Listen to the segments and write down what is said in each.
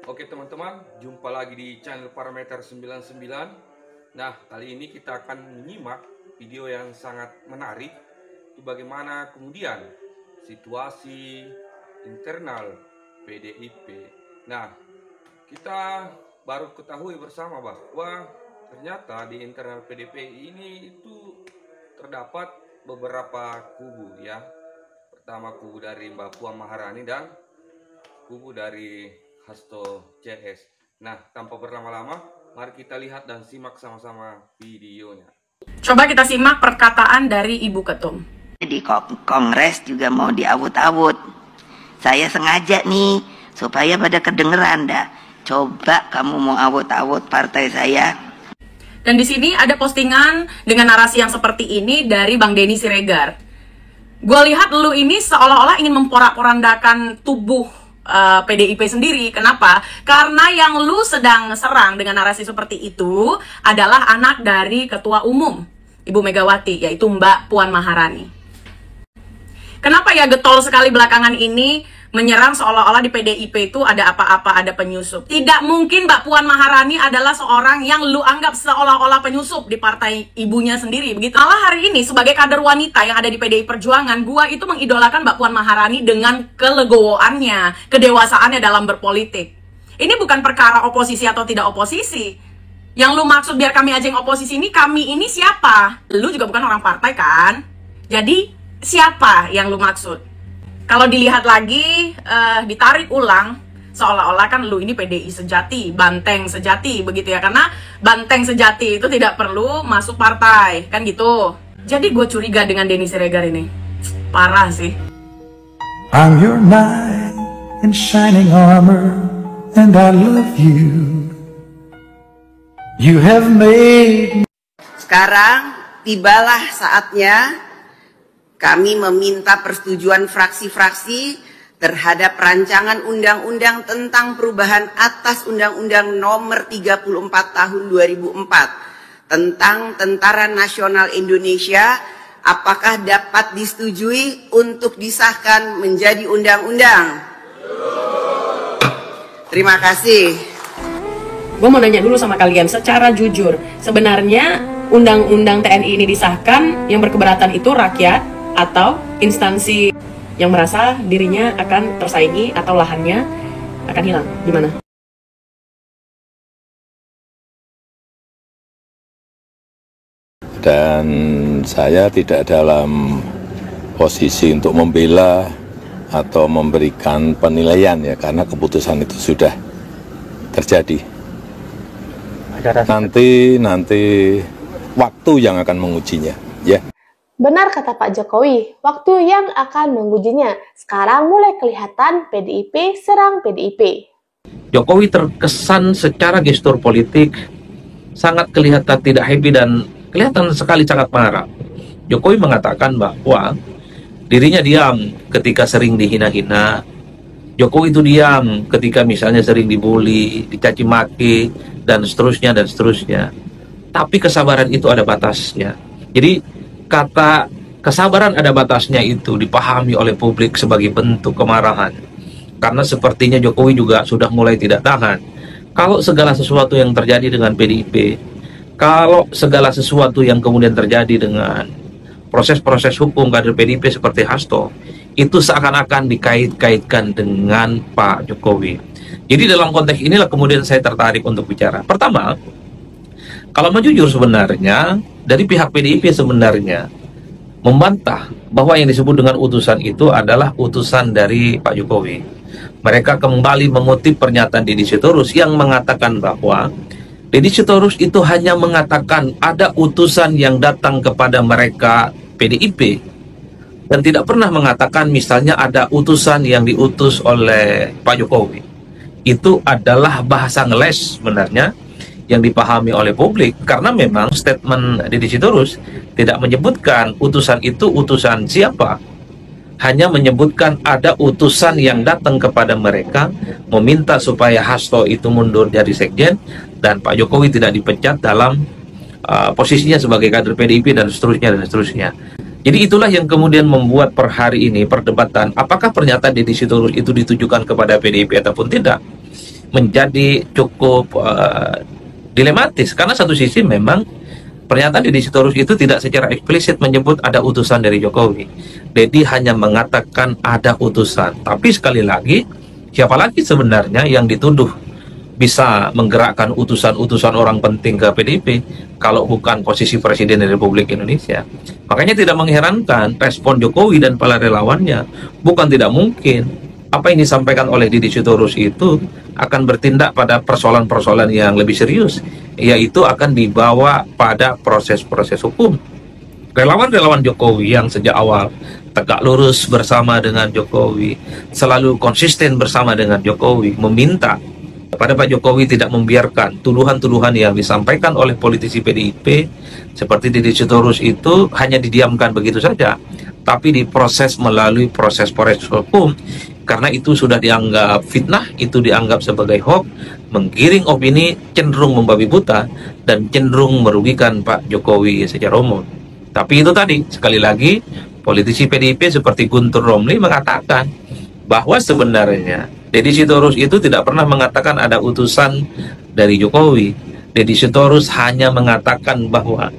Oke teman-teman, jumpa lagi di channel Parameter 99. Nah, kali ini kita akan menyimak video yang sangat menarik, itu bagaimana kemudian situasi internal PDIP. Nah, kita baru ketahui bersama bahwa ternyata di internal PDIP ini itu terdapat beberapa kubu ya. Pertama kubu dari Mbak Puan Maharani dan kubu dari Hasto CS. Nah, tanpa berlama-lama, mari kita lihat dan simak sama-sama videonya. Coba kita simak perkataan dari Ibu Ketum. Di Kongres juga mau diawut-awut. Saya sengaja nih, supaya pada kedengeran dah. Coba kamu mau awut-awut partai saya. Dan di sini ada postingan dengan narasi yang seperti ini dari Bang Denny Siregar. Gue lihat lu ini seolah-olah ingin memporak-porandakan tubuh PDIP sendiri. Kenapa? Karena yang lu sedang serang dengan narasi seperti itu adalah anak dari Ketua Umum Ibu Megawati, yaitu Mbak Puan Maharani. Kenapa ya getol sekali belakangan ini menyerang seolah-olah di PDIP itu ada apa-apa, ada penyusup? Tidak mungkin Mbak Puan Maharani adalah seorang yang lu anggap seolah-olah penyusup di partai ibunya sendiri, begitu. Malah hari ini sebagai kader wanita yang ada di PDI Perjuangan, gua itu mengidolakan Mbak Puan Maharani dengan kelegowoannya, kedewasaannya dalam berpolitik. Ini bukan perkara oposisi atau tidak oposisi. Yang lu maksud biar kami aja yang oposisi ini, kami ini siapa? Lu juga bukan orang partai kan? Jadi siapa yang lu maksud? Kalau dilihat lagi, ditarik ulang, seolah-olah kan lu ini PDI sejati, banteng sejati, begitu ya. Karena banteng sejati itu tidak perlu masuk partai, kan gitu. Jadi gue curiga dengan Denny Siregar ini. Parah sih. I'm your knight in shining armor, and I love you. You have made. Sekarang tibalah saatnya kami meminta persetujuan fraksi-fraksi terhadap rancangan undang-undang tentang perubahan atas Undang-Undang Nomor 34 Tahun 2004 tentang Tentara Nasional Indonesia. Apakah dapat disetujui untuk disahkan menjadi undang-undang? Terima kasih. Gue mau nanya dulu sama kalian secara jujur, sebenarnya Undang-Undang TNI ini disahkan, yang berkeberatan itu rakyat atau instansi yang merasa dirinya akan tersaingi atau lahannya akan hilang? Gimana? Dan saya tidak dalam posisi untuk membela atau memberikan penilaian ya, karena keputusan itu sudah terjadi. Nanti waktu yang akan mengujinya, ya. Benar kata Pak Jokowi, waktu yang akan mengujinya. Sekarang mulai kelihatan PDIP serang PDIP. Jokowi terkesan secara gestur politik sangat kelihatan tidak happy dan kelihatan sekali sangat marah. Jokowi mengatakan bahwa dirinya diam ketika sering dihina-hina. Jokowi itu diam ketika misalnya sering dibully, dicaci maki, dan seterusnya dan seterusnya. Tapi kesabaran itu ada batasnya. Jadi kata kesabaran ada batasnya itu dipahami oleh publik sebagai bentuk kemarahan. Karena sepertinya Jokowi juga sudah mulai tidak tahan. Kalau segala sesuatu yang terjadi dengan PDIP, kalau segala sesuatu yang kemudian terjadi dengan proses-proses hukum kader PDIP seperti Hasto, itu seakan-akan dikait-kaitkan dengan Pak Jokowi. Jadi dalam konteks inilah kemudian saya tertarik untuk bicara. Pertama, kalau mau jujur sebenarnya, dari pihak PDIP sebenarnya membantah bahwa yang disebut dengan utusan itu adalah utusan dari Pak Jokowi. Mereka kembali mengutip pernyataan Deddy Sitorus yang mengatakan bahwa Deddy Sitorus itu hanya mengatakan ada utusan yang datang kepada mereka PDIP dan tidak pernah mengatakan misalnya ada utusan yang diutus oleh Pak Jokowi. Itu adalah bahasa ngeles sebenarnya yang dipahami oleh publik, karena memang statement Deddy Sitorus tidak menyebutkan utusan itu utusan siapa, hanya menyebutkan ada utusan yang datang kepada mereka meminta supaya Hasto itu mundur dari sekjen dan Pak Jokowi tidak dipecat dalam posisinya sebagai kader PDIP dan seterusnya dan seterusnya. Jadi itulah yang kemudian membuat per hari ini perdebatan apakah pernyataan Deddy Sitorus itu ditujukan kepada PDIP ataupun tidak. menjadi cukup dilematis, karena satu sisi memang pernyataan Deddy Sitorus itu tidak secara eksplisit menyebut ada utusan dari Jokowi. Deddy hanya mengatakan ada utusan, tapi sekali lagi, siapa lagi sebenarnya yang dituduh bisa menggerakkan utusan-utusan orang penting ke PDIP kalau bukan posisi Presiden Republik Indonesia? Makanya tidak mengherankan respon Jokowi dan para relawannya. Bukan tidak mungkin apa yang disampaikan oleh Deddy Sitorus itu akan bertindak pada persoalan-persoalan yang lebih serius, yaitu akan dibawa pada proses-proses hukum. Relawan-relawan Jokowi yang sejak awal tegak lurus bersama dengan Jokowi, selalu konsisten bersama dengan Jokowi, meminta kepada Pak Jokowi tidak membiarkan tuduhan-tuduhan yang disampaikan oleh politisi PDIP seperti Deddy Sitorus itu hanya didiamkan begitu saja, tapi diproses melalui proses hukum, karena itu sudah dianggap fitnah, itu dianggap sebagai hoax, menggiring opini, cenderung membabi buta, dan cenderung merugikan Pak Jokowi secara umum. Tapi itu tadi, sekali lagi, politisi PDIP seperti Guntur Romli mengatakan bahwa sebenarnya Deddy Sitorus itu tidak pernah mengatakan ada utusan dari Jokowi. Deddy Sitorus hanya mengatakan bahwa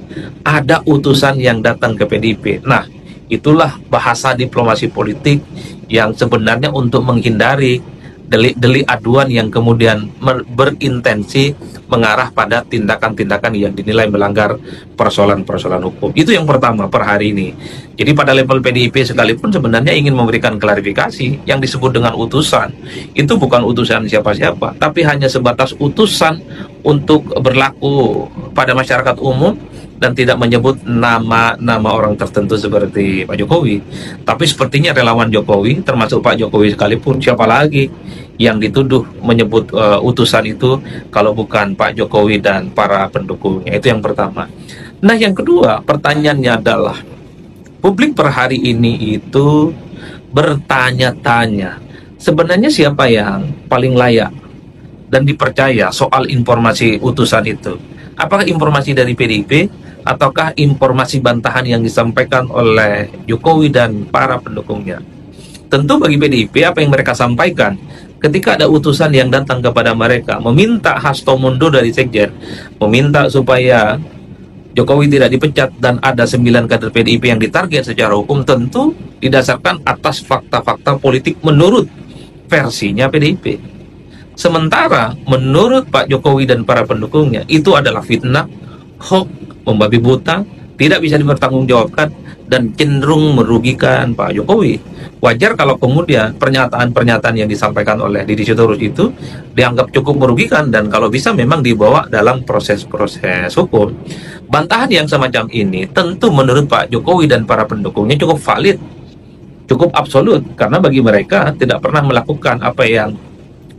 ada utusan yang datang ke PDIP. Nah, itulah bahasa diplomasi politik yang sebenarnya untuk menghindari delik-delik aduan yang kemudian berintensi mengarah pada tindakan-tindakan yang dinilai melanggar persoalan-persoalan hukum. Itu yang pertama per hari ini. Jadi pada level PDIP sekalipun sebenarnya ingin memberikan klarifikasi, yang disebut dengan utusan itu bukan utusan siapa-siapa, tapi hanya sebatas utusan untuk berlaku pada masyarakat umum dan tidak menyebut nama orang tertentu seperti Pak Jokowi. Tapi sepertinya relawan Jokowi, termasuk Pak Jokowi sekalipun, siapa lagi yang dituduh menyebut utusan itu kalau bukan Pak Jokowi dan para pendukungnya. Itu yang pertama. Nah, yang kedua, pertanyaannya adalah publik per hari ini itu bertanya-tanya, sebenarnya siapa yang paling layak dan dipercaya soal informasi utusan itu? Apakah informasi dari PDIP ataukah informasi bantahan yang disampaikan oleh Jokowi dan para pendukungnya? Tentu bagi PDIP apa yang mereka sampaikan ketika ada utusan yang datang kepada mereka meminta Hasto mundur dari Sekjen, meminta supaya Jokowi tidak dipecat dan ada 9 kader PDIP yang ditarget secara hukum, tentu didasarkan atas fakta-fakta politik menurut versinya PDIP. Sementara menurut Pak Jokowi dan para pendukungnya itu adalah fitnah, hoax, membabi buta, tidak bisa dipertanggungjawabkan dan cenderung merugikan Pak Jokowi. Wajar kalau kemudian pernyataan-pernyataan yang disampaikan oleh Deddy Sitorus itu dianggap cukup merugikan dan kalau bisa memang dibawa dalam proses-proses hukum. Bantahan yang semacam ini tentu menurut Pak Jokowi dan para pendukungnya cukup valid, cukup absolut, karena bagi mereka tidak pernah melakukan apa yang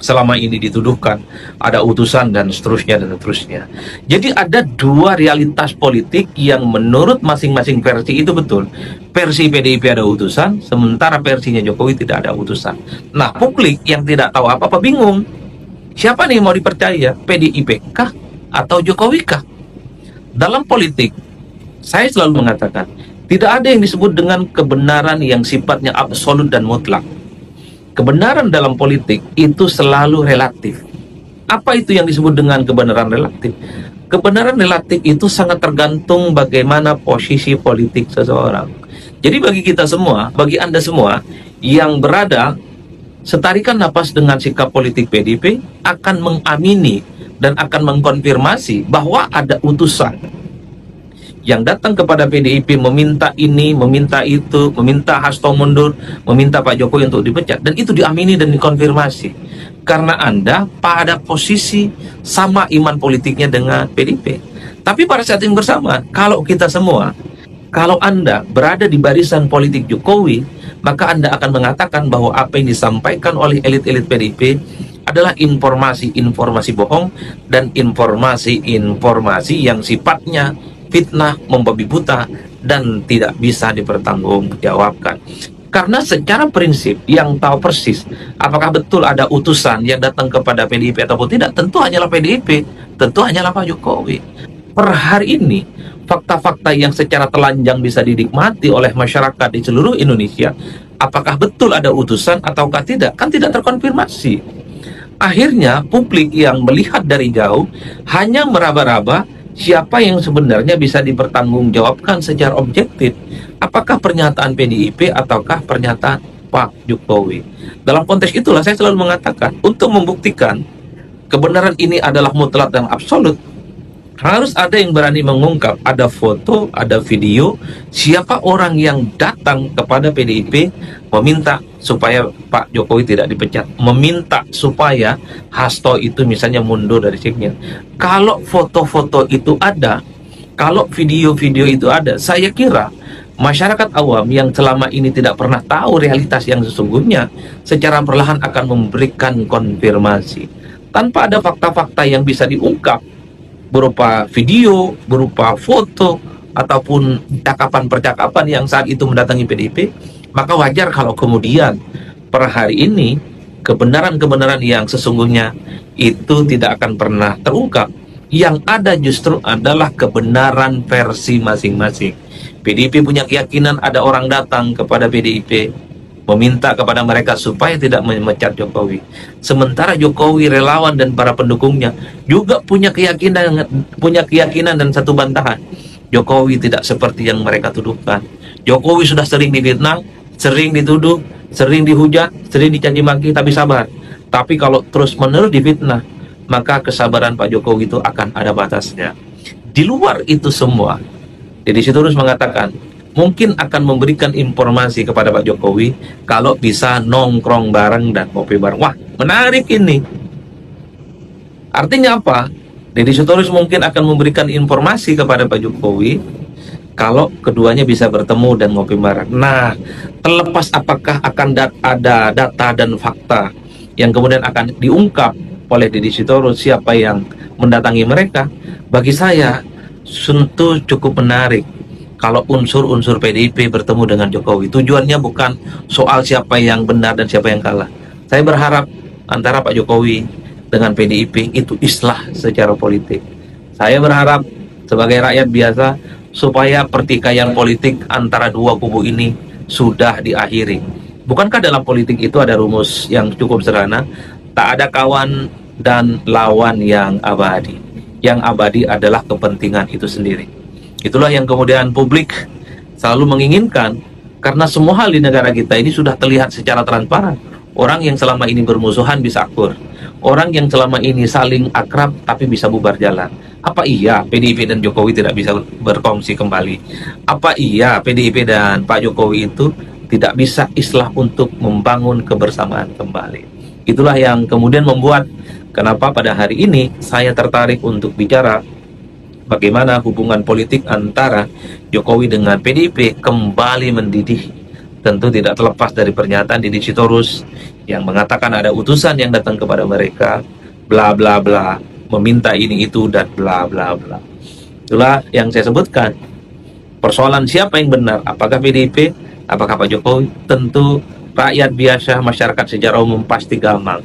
selama ini dituduhkan, ada utusan dan seterusnya dan seterusnya. Jadi ada dua realitas politik yang menurut masing-masing versi itu betul. Versi PDIP ada utusan, sementara versinya Jokowi tidak ada utusan. Nah, publik yang tidak tahu apa-apa bingung. Siapa nih yang mau dipercaya? PDIP kah atau Jokowi kah? Dalam politik, saya selalu mengatakan, tidak ada yang disebut dengan kebenaran yang sifatnya absolut dan mutlak. Kebenaran dalam politik itu selalu relatif. Apa itu yang disebut dengan kebenaran relatif? Kebenaran relatif itu sangat tergantung bagaimana posisi politik seseorang. Jadi bagi kita semua, bagi Anda semua yang berada setarikan napas dengan sikap politik PDIP akan mengamini dan akan mengkonfirmasi bahwa ada utusan yang datang kepada PDIP meminta ini, meminta itu, meminta Hasto mundur, meminta Pak Jokowi untuk dipecat, dan itu diamini dan dikonfirmasi karena Anda pada posisi sama iman politiknya dengan PDIP. Tapi pada saat yang bersamaan, kalau kita semua, kalau Anda berada di barisan politik Jokowi, maka Anda akan mengatakan bahwa apa yang disampaikan oleh elit-elit PDIP adalah informasi-informasi bohong dan informasi-informasi yang sifatnya fitnah, membabi buta, dan tidak bisa dipertanggungjawabkan. Karena secara prinsip yang tahu persis apakah betul ada utusan yang datang kepada PDIP ataupun tidak, tentu hanyalah PDIP, tentu hanyalah Pak Jokowi. Per hari ini, fakta-fakta yang secara telanjang bisa dinikmati oleh masyarakat di seluruh Indonesia, apakah betul ada utusan ataukah tidak, kan tidak terkonfirmasi. akhirnya publik yang melihat dari jauh hanya meraba-raba siapa yang sebenarnya bisa dipertanggungjawabkan secara objektif. Apakah pernyataan PDIP ataukah pernyataan Pak Jokowi? Dalam konteks itulah saya selalu mengatakan, untuk membuktikan kebenaran ini adalah mutlak dan absolut, harus ada yang berani mengungkap, ada foto, ada video, siapa orang yang datang kepada PDIP meminta supaya Pak Jokowi tidak dipecat, meminta supaya Hasto itu misalnya mundur dari sekjen. Kalau foto-foto itu ada, kalau video-video itu ada, saya kira masyarakat awam yang selama ini tidak pernah tahu realitas yang sesungguhnya secara perlahan akan memberikan konfirmasi. Tanpa ada fakta-fakta yang bisa diungkap berupa video, berupa foto, ataupun percakapan yang saat itu mendatangi PDIP, maka wajar kalau kemudian per hari ini kebenaran-kebenaran yang sesungguhnya itu tidak akan pernah terungkap. Yang ada justru adalah kebenaran versi masing-masing. PDIP punya keyakinan ada orang datang kepada PDIP meminta kepada mereka supaya tidak memecat Jokowi. Sementara Jokowi, relawan dan para pendukungnya juga punya keyakinan dan satu bantahan. Jokowi tidak seperti yang mereka tuduhkan. Jokowi sudah sering difitnah, sering dituduh, sering dihujat, sering dicaci maki, tapi sabar. Tapi kalau terus-menerus difitnah, maka kesabaran Pak Jokowi itu akan ada batasnya. Di luar itu semua, Deddy Sitorus mengatakan mungkin akan memberikan informasi kepada Pak Jokowi kalau bisa nongkrong bareng dan ngopi bareng. Wah, menarik ini. Artinya apa? Deddy Sitorus mungkin akan memberikan informasi kepada Pak Jokowi kalau keduanya bisa bertemu dan ngopi bareng. Nah, terlepas apakah akan ada data dan fakta yang kemudian akan diungkap oleh Deddy Sitorus siapa yang mendatangi mereka, bagi saya tentu cukup menarik kalau unsur-unsur PDIP bertemu dengan Jokowi. Tujuannya bukan soal siapa yang benar dan siapa yang kalah. Saya berharap antara Pak Jokowi dengan PDIP itu islah secara politik. Saya berharap sebagai rakyat biasa supaya pertikaian politik antara dua kubu ini sudah diakhiri. Bukankah dalam politik itu ada rumus yang cukup sederhana? Tak ada kawan dan lawan yang abadi. Yang abadi adalah kepentingan itu sendiri. Itulah yang kemudian publik selalu menginginkan, karena semua hal di negara kita ini sudah terlihat secara transparan. Orang yang selama ini bermusuhan bisa akur. Orang yang selama ini saling akrab tapi bisa bubar jalan. Apa iya PDIP dan Jokowi tidak bisa berkongsi kembali? Apa iya PDIP dan Pak Jokowi itu tidak bisa islah untuk membangun kebersamaan kembali? Itulah yang kemudian membuat kenapa pada hari ini saya tertarik untuk bicara bagaimana hubungan politik antara Jokowi dengan PDIP kembali mendidih. Tentu tidak terlepas dari pernyataan Deddy Sitorus yang mengatakan ada utusan yang datang kepada mereka, bla bla bla, meminta ini itu dan bla bla bla. Itulah yang saya sebutkan. Persoalan siapa yang benar, apakah PDIP, apakah Pak Jokowi? Tentu rakyat biasa, masyarakat secara umum pasti gampang.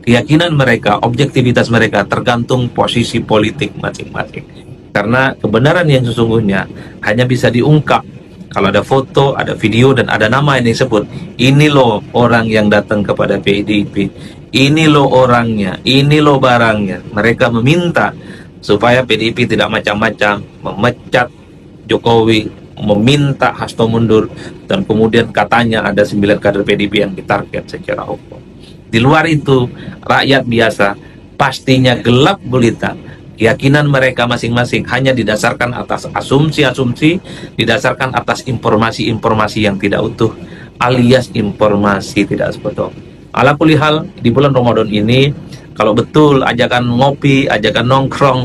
Keyakinan mereka, objektivitas mereka tergantung posisi politik masing-masing. Karena kebenaran yang sesungguhnya hanya bisa diungkap kalau ada foto, ada video, dan ada nama yang disebut. Ini loh orang yang datang kepada PDIP. Ini loh orangnya, ini loh barangnya. Mereka meminta supaya PDIP tidak macam-macam, memecat Jokowi, meminta Hasto mundur, dan kemudian katanya ada 9 kader PDIP yang ditarget secara hukum. Di luar itu, rakyat biasa pastinya gelap gulita. Keyakinan mereka masing-masing hanya didasarkan atas asumsi-asumsi, didasarkan atas informasi-informasi yang tidak utuh, alias informasi tidak betul. Ala kulli hal, di bulan Ramadan ini, kalau betul ajakan ngopi, ajakan nongkrong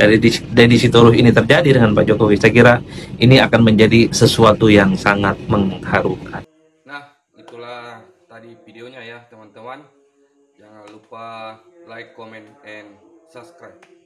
dari Deddy Sitorus ini terjadi dengan Pak Jokowi, saya kira ini akan menjadi sesuatu yang sangat mengharukan. Nah, itulah tadi videonya ya teman-teman. Jangan lupa like, comment, and subscribe.